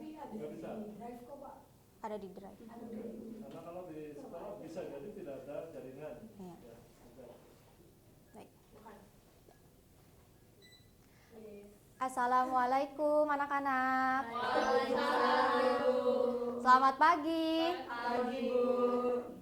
Tapi ada Nggak bisa. di drive kok Pak. Ada di drive. Ada di Karena kalau di sekolah bisa jadi tidak ada jaringan. Iya. Ya, bisa. Baik. bukan. Assalamualaikum anak-anak. Selamat pagi.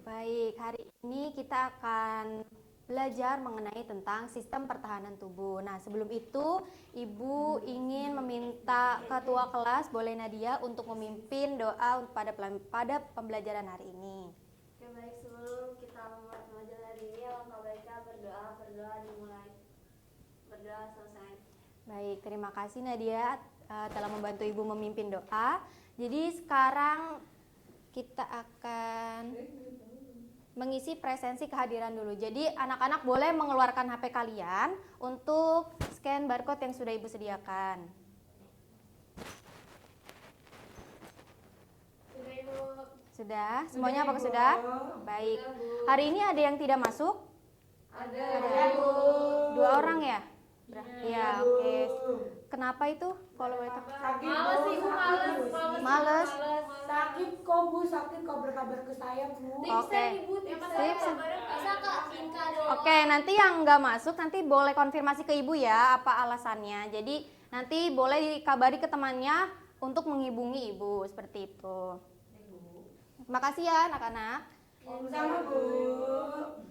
Baik, hari ini kita akan belajar mengenai tentang sistem pertahanan tubuh. Nah, sebelum itu, Ibu ingin meminta ketua kelas, boleh Nadia, untuk memimpin doa pada pembelajaran hari ini. Oke, baik, sebelum kita memulai pembelajaran hari ini, alangkah baiknya berdoa dimulai, berdoa selesai. Baik, terima kasih Nadia telah membantu Ibu memimpin doa. Jadi sekarang kita akan mengisi presensi kehadiran dulu. Jadi anak-anak boleh mengeluarkan HP kalian untuk scan barcode yang sudah Ibu sediakan. Sudah, Ibu. Sudah? Semuanya apakah sudah? Baik. Hari ini ada yang tidak masuk? Ada. Ada. 2 orang ya? Iya, oke. Kenapa itu? Kalau boleh tahu. Sakit Males, Ibu, Males. Sakit kok Bu, sakit kok berkabar ke saya Bu. Oke. Ibu, tipsen. Tips. Bisa Kak, Inka doang. Oke, nanti yang nggak masuk nanti boleh konfirmasi ke Ibu ya apa alasannya. Jadi nanti boleh dikabari ke temannya untuk menghubungi Ibu seperti itu. Terima kasih ya anak-anak. Sama Bu.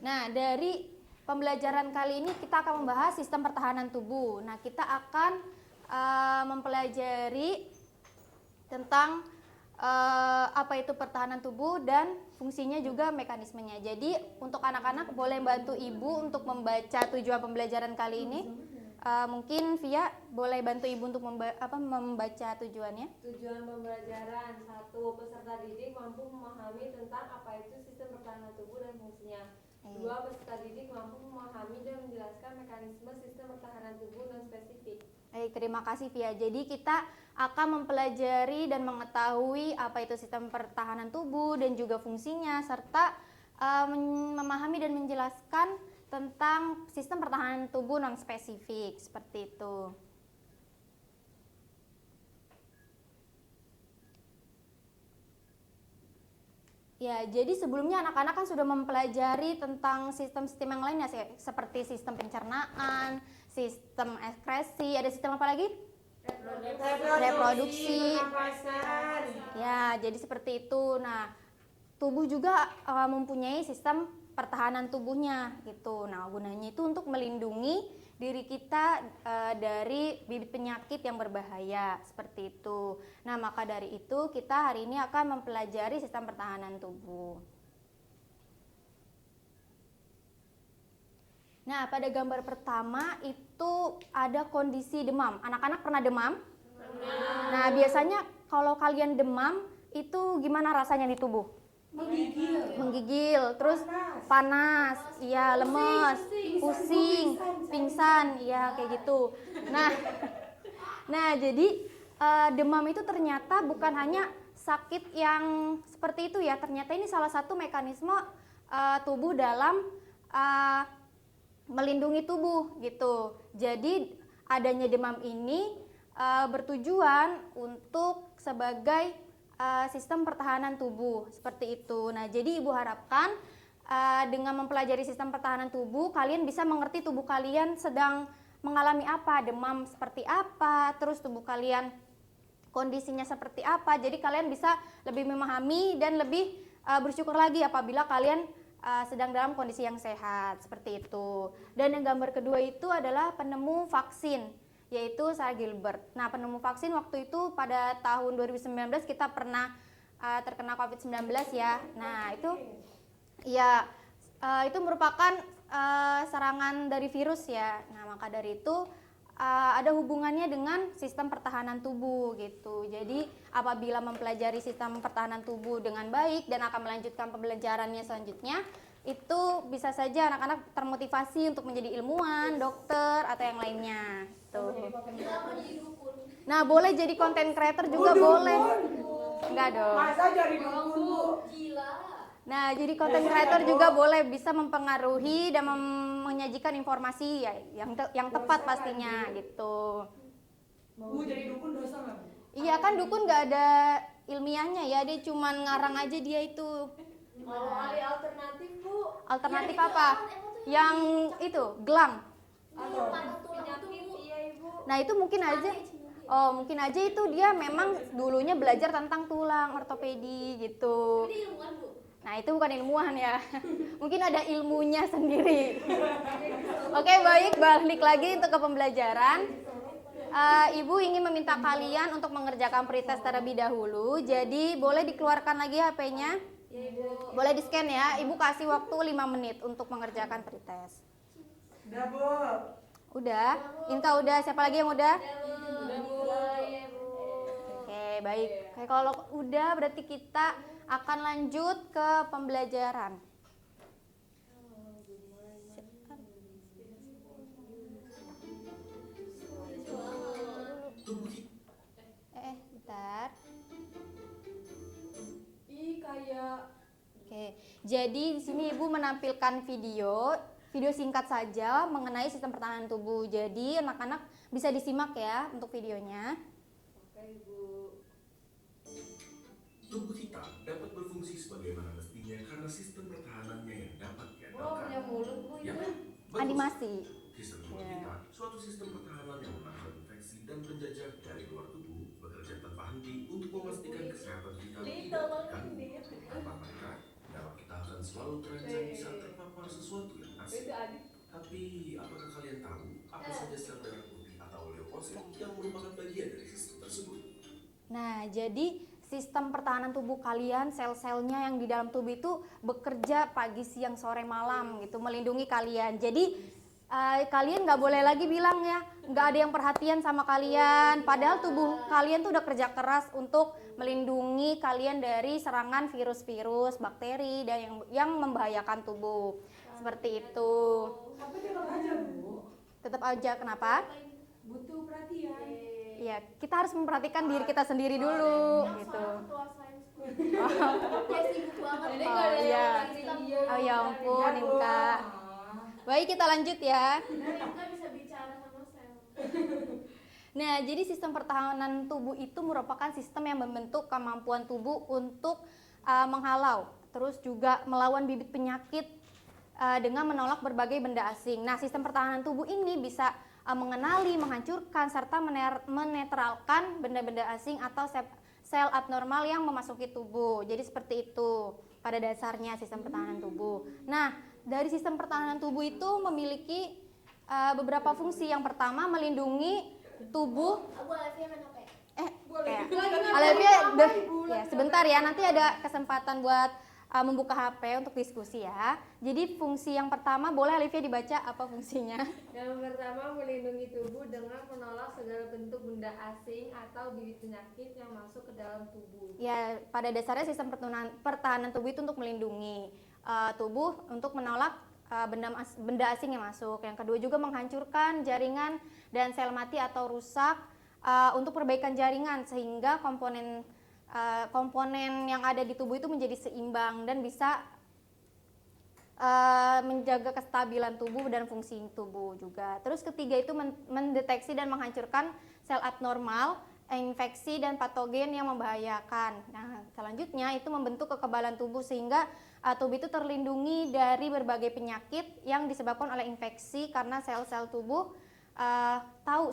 Nah, dari pembelajaran kali ini kita akan membahas sistem pertahanan tubuh. Nah, kita akan mempelajari tentang apa itu pertahanan tubuh dan fungsinya juga mekanismenya. Jadi untuk anak-anak boleh bantu Ibu untuk membaca tujuan pembelajaran kali ini. Mungkin Via boleh bantu Ibu untuk membaca tujuannya. Tujuan pembelajaran 1. Peserta didik mampu memahami tentang apa itu sistem pertahanan tubuh dan fungsinya. 2. Peserta didik mampu memahami dan menjelaskan mekanisme sistem pertahanan tubuh non spesifik. Baik, terima kasih Via. Jadi kita akan mempelajari dan mengetahui apa itu sistem pertahanan tubuh dan juga fungsinya, serta memahami dan menjelaskan tentang sistem pertahanan tubuh non spesifik seperti itu. Ya, jadi sebelumnya anak-anak kan sudah mempelajari tentang sistem-sistem yang lainnya seperti sistem pencernaan, sistem ekskresi, ada sistem apa lagi? Reproduksi. Ya, jadi seperti itu. Nah, tubuh juga mempunyai sistem pertahanan tubuhnya gitu. Nah, gunanya itu untuk melindungi diri kita dari bibit penyakit yang berbahaya seperti itu. Nah, maka dari itu kita hari ini akan mempelajari sistem pertahanan tubuh. Nah, pada gambar pertama itu ada kondisi demam. Anak-anak pernah demam? Pernah. Nah, biasanya kalau kalian demam itu gimana rasanya di tubuh? Menggigil, terus panas, iya, lemes, pusing, pingsan, iya kayak gitu. Nah, jadi demam itu ternyata bukan hanya sakit yang seperti itu ya. Ternyata ini salah satu mekanisme tubuh dalam melindungi tubuh gitu. Jadi adanya demam ini bertujuan untuk sebagai sistem pertahanan tubuh seperti itu. Nah, jadi Ibu harapkan dengan mempelajari sistem pertahanan tubuh, kalian bisa mengerti tubuh kalian sedang mengalami apa, demam seperti apa, terus tubuh kalian kondisinya seperti apa. Jadi kalian bisa lebih memahami dan lebih bersyukur lagi apabila kalian sedang dalam kondisi yang sehat seperti itu. Dan yang gambar kedua itu adalah penemu vaksin, yaitu Sarah Gilbert. Nah, penemu vaksin waktu itu pada tahun 2019 kita pernah terkena COVID-19 ya. Nah, itu ya itu merupakan serangan dari virus ya. Nah, maka dari itu ada hubungannya dengan sistem pertahanan tubuh gitu. Jadi apabila mempelajari sistem pertahanan tubuh dengan baik dan akan melanjutkan pembelajarannya selanjutnya, itu bisa saja anak-anak termotivasi untuk menjadi ilmuwan, dokter, atau yang lainnya. Tuh. Nah, boleh jadi content creator juga boleh. Enggak dong. Masa jadi dukun Bu? Nah, jadi content creator juga boleh bisa mempengaruhi dan menyajikan informasi ya yang tepat pastinya gitu. Bu jadi dukun dosa nggak Bu? Iya kan dukun nggak ada ilmiahnya ya, dia cuman ngarang aja dia itu. Kalau ahli alternatif Bu, Alternatif apa? Yang itu gelang. atau penyakit iya Ibu. Nah itu mungkin aja. Oh mungkin aja itu dia memang dulunya belajar tentang tulang ortopedi gitu. Nah itu bukan ilmuwan ya. Mungkin ada ilmunya sendiri. Oke baik, balik lagi untuk ke pembelajaran. Ibu ingin meminta kalian untuk mengerjakan pretest terlebih dahulu. Jadi boleh dikeluarkan lagi HP-nya. Iya Ibu. Boleh di scan ya. Ibu kasih waktu 5 menit untuk mengerjakan pretest. Udah, Bu. Udah? Inka udah? Siapa lagi yang udah? Udah Bu. Iya Bu. Oke baik. Oke, kalau udah berarti kita akan lanjut ke pembelajaran. Bentar. Ih kayak Oke, jadi di sini Ibu menampilkan video singkat saja mengenai sistem pertahanan tubuh. Jadi anak-anak bisa disimak ya untuk videonya. oke Ibu. Tubuh kita dapat berfungsi sebagaimana mestinya karena sistem pertahanannya yang dapat Bu diandalkan. punya mulut Bu Ya, itu. betul. Animasi. Sistem tubuh Ya. kita, suatu sistem pertahanan yang menahan infeksi dan penjajah dari luar tubuh, bekerja tanpa henti untuk memastikan kesehatan kita tidak terganggu. Tanpa mereka, nyawa kita akan selalu terancam bisa terpapar sesuatu yang asing. Itu adik. Tapi, apakah kalian tahu apa saja sel darah putih atau leukosit yang merupakan bagian dari sistem tersebut? Nah, jadi sistem pertahanan tubuh kalian, sel-selnya yang di dalam tubuh itu bekerja pagi, siang, sore, malam gitu, melindungi kalian. Jadi kalian nggak boleh lagi bilang ya, nggak ada yang perhatian sama kalian. Padahal tubuh kalian tuh udah kerja keras untuk melindungi kalian dari serangan virus-virus, bakteri dan yang membahayakan tubuh. Seperti itu. Tapi tetap aja Bu, Tetap aja kenapa? butuh perhatian. Ya, kita harus memperhatikan diri kita sendiri dulu gitu. Jadi Oh, kalau ada iya. yang kasih dia. Oh ya ampun, Bu. Inka. Baik, kita lanjut ya. Nah, jadi sistem pertahanan tubuh itu merupakan sistem yang membentuk kemampuan tubuh untuk menghalau, terus juga melawan bibit penyakit dengan menolak berbagai benda asing. Nah, sistem pertahanan tubuh ini bisa mengenali, menghancurkan, serta menetralkan benda-benda asing atau sel abnormal yang memasuki tubuh. Jadi seperti itu pada dasarnya sistem pertahanan tubuh. Nah, dari sistem pertahanan tubuh itu memiliki beberapa fungsi. Yang pertama, melindungi tubuh. Alevia, ya sebentar ya, nanti ada kesempatan buat membuka HP untuk diskusi ya. Jadi fungsi yang pertama, boleh Alevia dibaca apa fungsinya? Yang pertama melindungi tubuh dengan menolak segala bentuk benda asing atau bibit penyakit yang masuk ke dalam tubuh. Ya, pada dasarnya sistem pertahanan tubuh itu untuk melindungi tubuh untuk menolak benda asing yang masuk. Yang kedua juga menghancurkan jaringan dan sel mati atau rusak untuk perbaikan jaringan sehingga komponen yang ada di tubuh itu menjadi seimbang dan bisa menjaga kestabilan tubuh dan fungsi tubuh juga. Terus ketiga itu mendeteksi dan menghancurkan sel abnormal, infeksi dan patogen yang membahayakan. Nah, selanjutnya itu membentuk kekebalan tubuh sehingga tubuh itu terlindungi dari berbagai penyakit yang disebabkan oleh infeksi karena sel-sel tubuh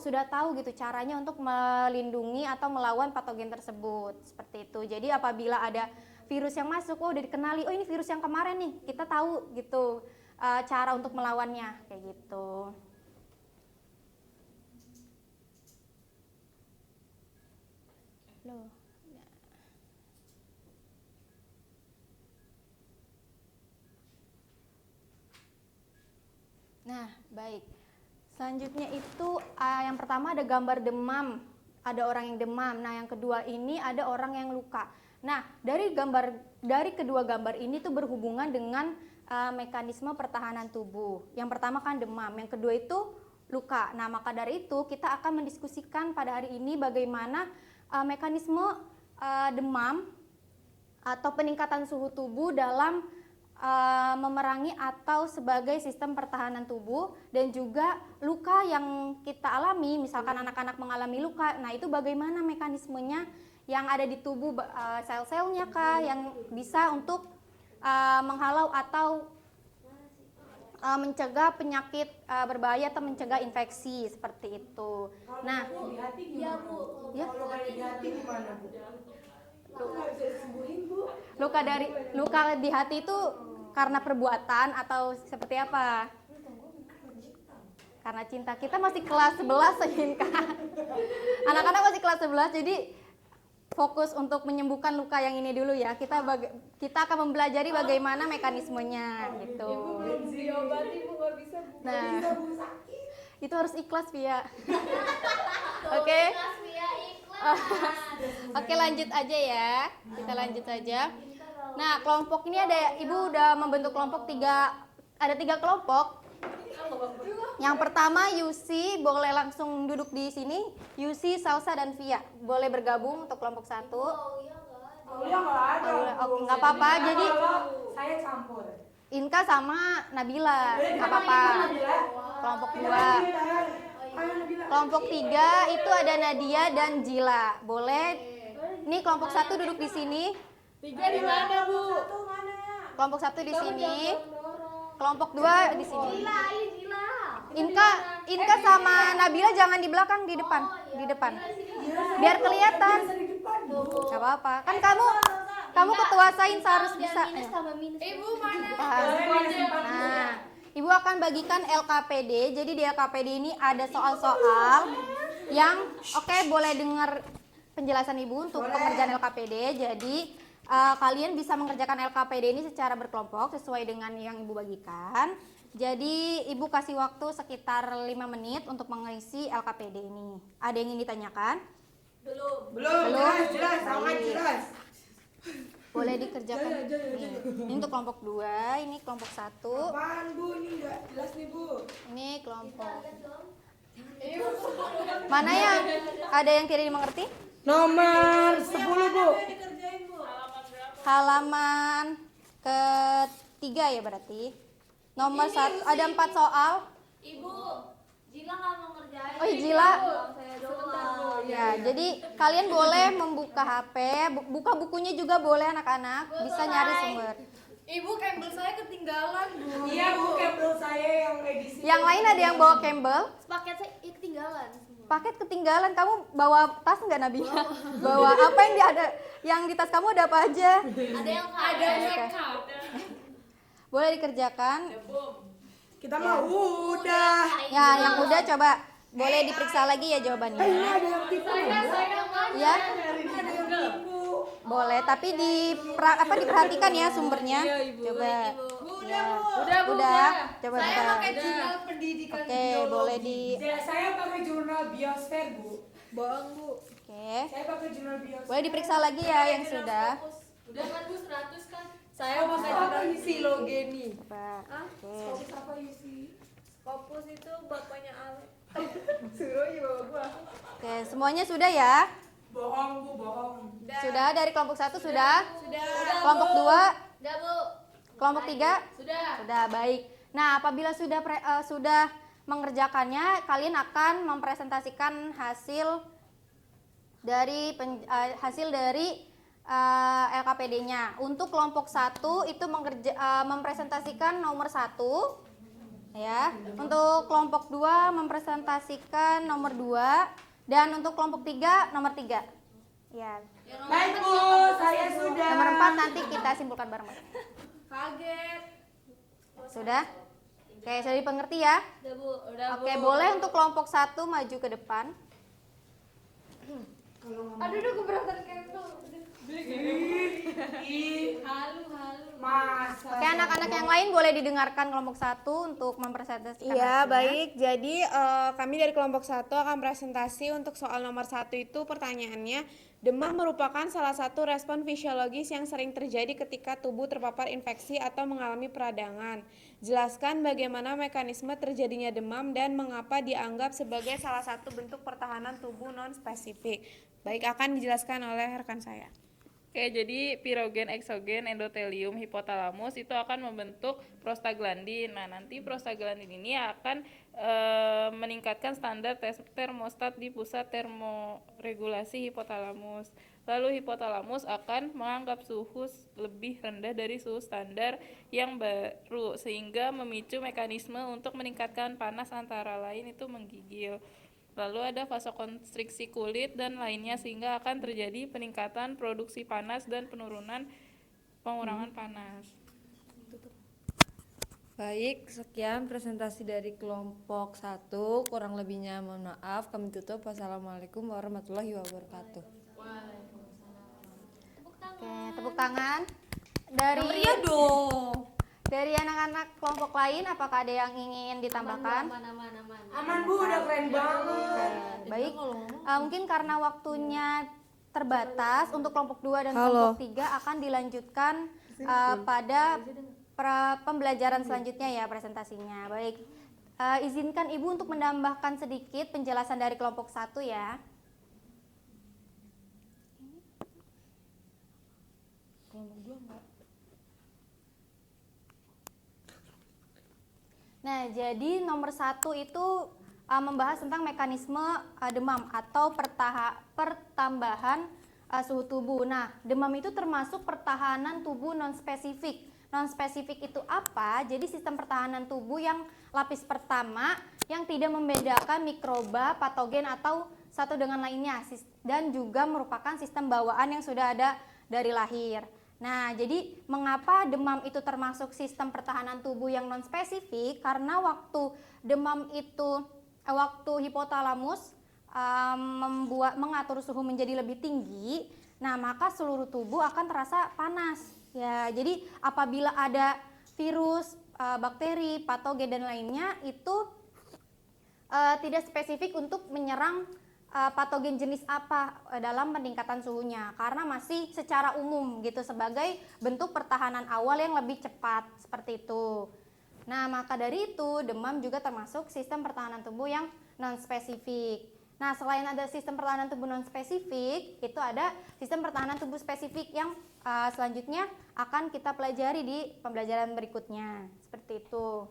sudah tahu gitu caranya untuk melindungi atau melawan patogen tersebut. Seperti itu. Jadi apabila ada virus yang masuk, udah dikenali, oh ini virus yang kemarin nih, kita tahu gitu cara untuk melawannya kayak gitu. Loh. Nah, baik. Selanjutnya itu yang pertama ada gambar demam, ada orang yang demam. Nah, yang kedua ini ada orang yang luka. Nah, dari kedua gambar ini tuh berhubungan dengan mekanisme pertahanan tubuh. Yang pertama kan demam, yang kedua itu luka. Nah, maka dari itu kita akan mendiskusikan pada hari ini bagaimana mekanisme demam atau peningkatan suhu tubuh dalam memerangi atau sebagai sistem pertahanan tubuh, dan juga luka yang kita alami, misalkan anak-anak mengalami luka, nah itu bagaimana mekanismenya yang ada di tubuh, sel-selnya kah yang bisa untuk menghalau atau mencegah penyakit berbahaya atau mencegah infeksi seperti itu. Nah, Kalau di hati gimana? ya. Kalau kayak di hati gimana, Bu? Aku nggak bisa disembuhin, Bu. Luka di hati itu karena perbuatan atau seperti apa? Karena cinta. Kita masih kelas 11 Inka. Anak-anak masih kelas 11, jadi fokus untuk menyembuhkan luka yang ini dulu ya. Kita akan mempelajari bagaimana mekanismenya gitu. Belum diobati, Bu, nggak bisa, Bu. Nah, Bisa, Bu, sakit. itu harus ikhlas Via. Oke. Oke, lanjut aja ya. Kita lanjut aja. Nah, kelompok ini Ibu udah membentuk kelompok ada tiga kelompok. Yang pertama Yusi, boleh langsung duduk di sini. Yusi, Salsa, dan Via boleh bergabung untuk kelompok 1. Oh ya nggak ada. Oke, nggak apa-apa. Jadi Kalau saya campur. Inka sama Nabila, nggak apa-apa. Kelompok 2. Kelompok 3 itu ada Nadia dan Jila. Boleh. Nih kelompok 1 duduk di sini. 3 di mana, Bu? Satu mana ya? Kelompok 1 di sini. Kelompok 2 di sini. Inka sama Nabila jangan di belakang, di depan. Di depan. Biar kelihatan. Bisa di depan, Bu. Gak apa-apa. Kan kamu ketua sains harus bisa. Ibu mana? Nah, Ibu akan bagikan LKPD. Jadi di LKPD ini ada soal-soal yang boleh dengar penjelasan Ibu untuk pengerjaan LKPD. Jadi kalian bisa mengerjakan LKPD ini secara berkelompok sesuai dengan yang Ibu bagikan. Jadi Ibu kasih waktu sekitar 5 menit untuk mengisi LKPD ini. Ada yang ingin ditanyakan? Belum. Jelas, sangat jelas. Boleh dikerjakan. Nih, ini untuk kelompok 2, ini kelompok 1. Apaan, Bu? Ini nggak jelas nih, Bu. Ini kelompok. Mana yang ada yang tidak dimengerti? Nomor 10, Bu. Halaman ketiga ya berarti. Nomor 1 ada 4 soal. Ibu, Jila nggak mau ngerjain. Oh, Jila. Saya doang. Ya, jadi kalian boleh membuka HP, buka bukunya juga boleh anak-anak, bisa nyari sumber. Ibu, kabel saya ketinggalan, Bu. Iya, Bu, kabel saya yang medis. Yang lain ada yang bawa kabel? Paket saya ketinggalan. Paket ketinggalan, kamu bawa tas nggak Nabila? Bawa apa yang di tas kamu ada apa aja? Ada yang Boleh dikerjakan. Kita mah udah. Ya, yang udah coba boleh diperiksa lagi ya jawabannya. Ada yang tipu. Ya, Ada yang tipu. boleh, tapi diperhatikan ya sumbernya. Coba. Ya. Udah. Coba bentar. jurnal pendidikan. Oke, boleh di. Saya pakai jurnal biosfer, Bu. Bohong, Bu. Oke. Saya pakai jurnal biosfer. Boleh diperiksa lagi ya yang sudah. Udah kan, Bu, 100 kan? Saya pakai jurnal filogeni. Coba. Oke. Fokus apa, Yusi? Scopus itu bapaknya Ale. Suruh ya bawa gua. Oke, semuanya sudah ya? Bohong, Bu, bohong. Sudah dari kelompok 1 sudah? Sudah. Kelompok 2? Udah, Bu. Kelompok 3? Sudah. Sudah, baik. Nah, apabila sudah mengerjakannya, kalian akan mempresentasikan hasil dari LKPD-nya. Untuk kelompok 1 itu mempresentasikan nomor 1 ya. Untuk kelompok 2 mempresentasikan nomor 2 dan untuk kelompok 3 nomor 3. Ya. Baik, Bu, saya sudah. Nomor 4 nanti kita simpulkan bareng-bareng. Kaget. Sudah? Oke, sudah dipengerti ya? Udah, Bu. Udah, Bu. Oke, boleh untuk kelompok 1 maju ke depan. Aduh, keberatan kabel. Ih, Halu. masa. Oke, anak-anak yang lain boleh didengarkan kelompok 1 untuk mempresentasikan Iya, hasilnya. baik. Jadi kami dari kelompok 1 akan presentasi untuk soal nomor 1 itu pertanyaannya, demam merupakan salah satu respon fisiologis yang sering terjadi ketika tubuh terpapar infeksi atau mengalami peradangan. Jelaskan bagaimana mekanisme terjadinya demam dan mengapa dianggap sebagai salah satu bentuk pertahanan tubuh non-spesifik. Baik, akan dijelaskan oleh rekan saya. Oke, jadi pirogen, eksogen, endotelium, hipotalamus itu akan membentuk prostaglandin. Nah, nanti prostaglandin ini akan meningkatkan standar termostat di pusat termoregulasi hipotalamus. Lalu hipotalamus akan menganggap suhu lebih rendah dari suhu standar yang baru, sehingga memicu mekanisme untuk meningkatkan panas, antara lain itu menggigil. Lalu ada vasokonstriksi kulit dan lainnya, sehingga akan terjadi peningkatan produksi panas dan pengurangan panas. Baik, sekian presentasi dari kelompok 1. Kurang lebihnya mohon maaf. Kami tutup. Wassalamualaikum warahmatullahi wabarakatuh. Oke, tepuk tangan. Dari anak-anak kelompok lain, apakah ada yang ingin ditambahkan? Aman Bu, udah keren banget. Baik, mungkin karena waktunya terbatas, untuk kelompok 2 dan Halo. kelompok 3 akan dilanjutkan pada pembelajaran selanjutnya ya presentasinya. Baik, izinkan Ibu untuk menambahkan sedikit penjelasan dari kelompok 1 ya. Kelompok 2 enggak. Nah, jadi nomor 1 itu membahas tentang mekanisme demam atau pertambahan suhu tubuh. Nah, demam itu termasuk pertahanan tubuh non-spesifik. Non-spesifik itu apa? Jadi sistem pertahanan tubuh yang lapis pertama yang tidak membedakan mikroba, patogen atau satu dengan lainnya, dan juga merupakan sistem bawaan yang sudah ada dari lahir. Nah, jadi mengapa demam itu termasuk sistem pertahanan tubuh yang non-spesifik? Karena waktu demam itu, waktu hipotalamus mengatur suhu menjadi lebih tinggi, nah maka seluruh tubuh akan terasa panas. Ya, jadi apabila ada virus, bakteri, patogen dan lainnya itu tidak spesifik untuk menyerang patogen jenis apa dalam peningkatan suhunya, karena masih secara umum gitu sebagai bentuk pertahanan awal yang lebih cepat seperti itu. Nah, maka dari itu demam juga termasuk sistem pertahanan tubuh yang non-spesifik. Nah, selain ada sistem pertahanan tubuh non-spesifik, itu ada sistem pertahanan tubuh spesifik yang selanjutnya akan kita pelajari di pembelajaran berikutnya. Seperti itu.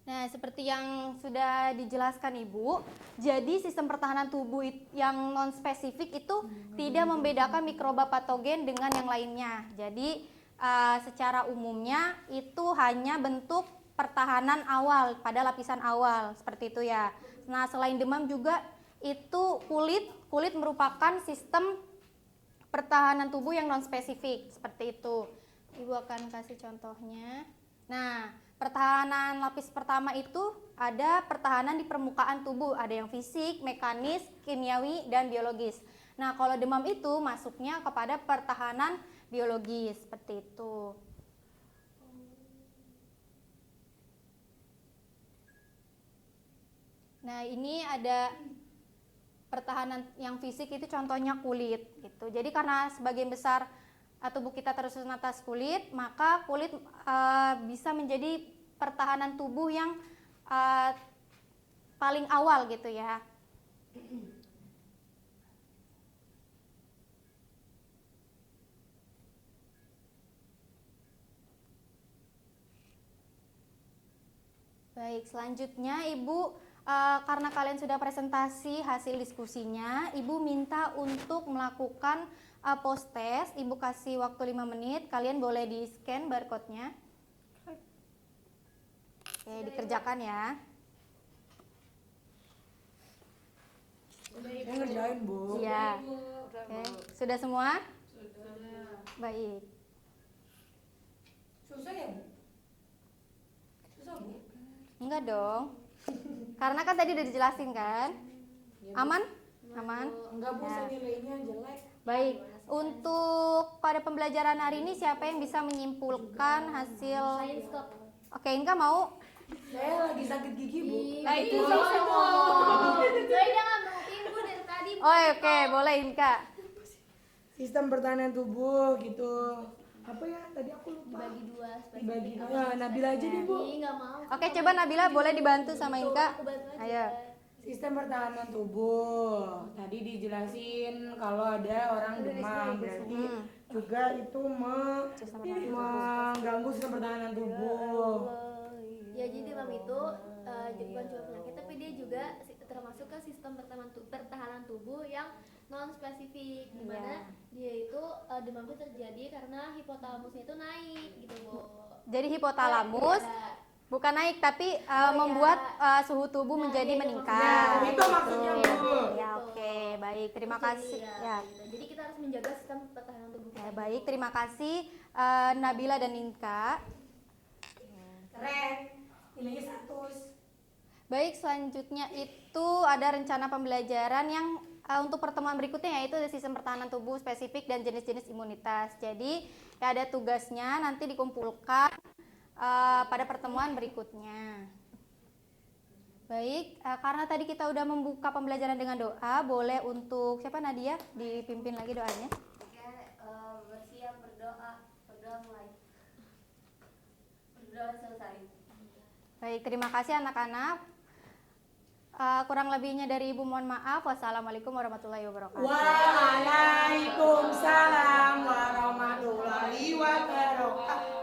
Nah, seperti yang sudah dijelaskan Ibu, jadi sistem pertahanan tubuh yang non-spesifik itu tidak membedakan mikroba patogen dengan yang lainnya. Jadi, secara umumnya itu hanya bentuk pertahanan awal pada lapisan awal, seperti itu ya. Nah, selain demam juga itu kulit merupakan sistem pertahanan tubuh yang non-spesifik, seperti itu. Ibu akan kasih contohnya. Nah, pertahanan lapis pertama itu ada pertahanan di permukaan tubuh, ada yang fisik, mekanis, kimiawi, dan biologis. Nah, kalau demam itu masuknya kepada pertahanan biologis, seperti itu. Nah, ini ada pertahanan yang fisik itu contohnya kulit gitu. Jadi karena sebagian besar tubuh kita tersusun atas kulit, maka kulit bisa menjadi pertahanan tubuh yang paling awal gitu ya. Baik, selanjutnya Ibu, karena kalian sudah presentasi hasil diskusinya, Ibu minta untuk melakukan post test. Ibu kasih waktu 5 menit, kalian boleh di scan barcode-nya. Oke, dikerjakan ya. Saya ngerjain Bu. Iya. Oke, sudah semua? Sudah. Baik. Susah ya Bu? Susah Bu? Enggak dong. Karena kan tadi udah dijelasin kan? Aman? Aman? Enggak Bu, Ya. saya nilainya jelek. Baik, untuk pada pembelajaran hari ini siapa yang bisa menyimpulkan hasil? Oke, Inka mau? Saya lagi sakit gigi Bu. Nah, itu Saya jangan mungkin Bu dari tadi. Oh, oke, boleh Inka. Sistem pertahanan tubuh gitu. Apa ya? Tadi aku lupa. Dibagi dua. Nah, Nabila aja deh Bu. Nggak mau. Oke, coba Nabila boleh dibantu sama Inka. Ayo. Sistem pertahanan tubuh. Tadi dijelasin kalau ada orang demam berarti juga itu mengganggu sistem pertahanan tubuh. Ya, jadi demam itu bukan cuma penyakit, tapi dia juga termasuk ke sistem pertahanan tubuh yang non spesifik, dimana dia itu demam itu terjadi karena hipotalamusnya itu naik gitu, Bu. Jadi hipotalamus bukan naik tapi membuat suhu tubuh menjadi meningkat. Itu maksudnya, Bu. Ya, oke, baik. Terima kasih. Ya. Gitu. Jadi kita harus menjaga sistem pertahanan tubuh. Ya, baik. Terima kasih Nabila dan Ninka. Keren. Nilainya 100. Baik, selanjutnya itu ada rencana pembelajaran yang untuk pertemuan berikutnya, yaitu ada sistem pertahanan tubuh spesifik dan jenis-jenis imunitas. Jadi ya ada tugasnya nanti dikumpulkan pada pertemuan berikutnya. Baik, karena tadi kita udah membuka pembelajaran dengan doa, boleh untuk siapa, Nadia, dipimpin lagi doanya. Oke, bersiap berdoa mulai. Berdoa selesai. Baik, terima kasih anak-anak. Kurang lebihnya dari Ibu mohon maaf. Wassalamualaikum warahmatullahi wabarakatuh. Waalaikumsalam warahmatullahi wabarakatuh.